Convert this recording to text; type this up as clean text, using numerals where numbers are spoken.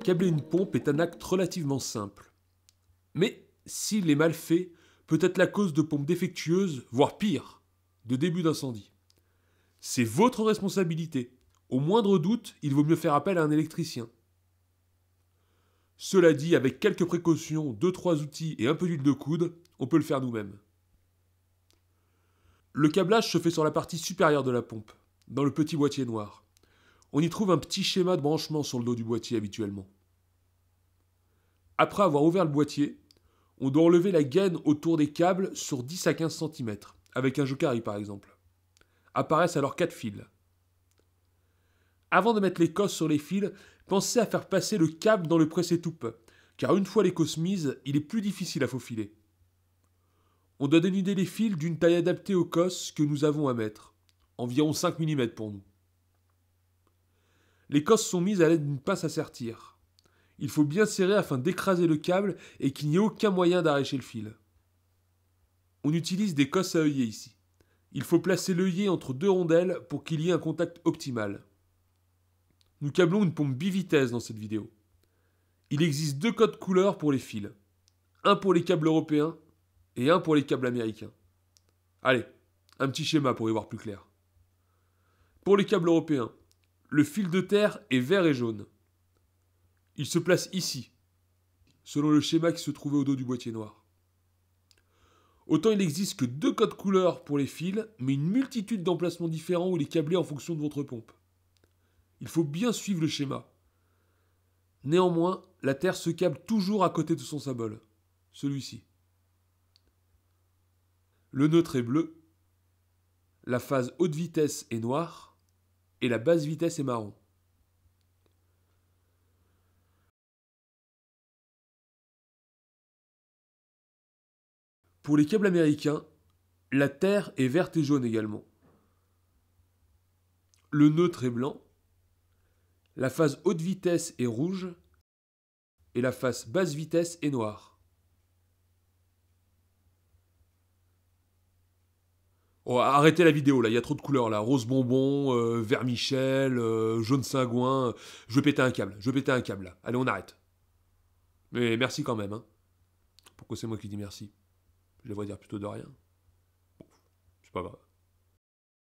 Câbler une pompe est un acte relativement simple. Mais, s'il est mal fait, peut être la cause de pompes défectueuses, voire pire, de début d'incendie. C'est votre responsabilité. Au moindre doute, il vaut mieux faire appel à un électricien. Cela dit, avec quelques précautions, 2-3 outils et un peu d'huile de coude, on peut le faire nous-mêmes. Le câblage se fait sur la partie supérieure de la pompe, dans le petit boîtier noir. On y trouve un petit schéma de branchement sur le dos du boîtier habituellement. Après avoir ouvert le boîtier, on doit enlever la gaine autour des câbles sur 10 à 15 cm, avec un jokari par exemple. Apparaissent alors 4 fils. Avant de mettre les cosses sur les fils, pensez à faire passer le câble dans le presse-étoupe, car une fois les cosses mises, il est plus difficile à faufiler. On doit dénuder les fils d'une taille adaptée aux cosses que nous avons à mettre, environ 5 mm pour nous. Les cosses sont mises à l'aide d'une pince à sertir. Il faut bien serrer afin d'écraser le câble et qu'il n'y ait aucun moyen d'arracher le fil. On utilise des cosses à œillet ici. Il faut placer l'œillet entre deux rondelles pour qu'il y ait un contact optimal. Nous câblons une pompe bivitesse dans cette vidéo. Il existe 2 codes couleurs pour les fils. Un pour les câbles européens et un pour les câbles américains. Allez, un petit schéma pour y voir plus clair. Pour les câbles européens, le fil de terre est vert et jaune. Il se place ici, selon le schéma qui se trouvait au dos du boîtier noir. Autant il n'existe que 2 codes couleurs pour les fils, mais une multitude d'emplacements différents où il est câblé en fonction de votre pompe. Il faut bien suivre le schéma. Néanmoins, la terre se câble toujours à côté de son symbole, celui-ci. Le neutre est bleu, la phase haute vitesse est noire et la basse vitesse est marron. Pour les câbles américains, la terre est verte et jaune également. Le neutre est blanc, la phase haute vitesse est rouge et la phase basse vitesse est noire. Oh, arrêtez la vidéo là, il y a trop de couleurs là. Rose bonbon, vert Michel, jaune cingouin. Je vais péter un câble là. Allez, on arrête. Mais merci quand même. Hein. Pourquoi c'est moi qui dis merci? Je devrais dire plutôt de rien. Bon, c'est pas grave.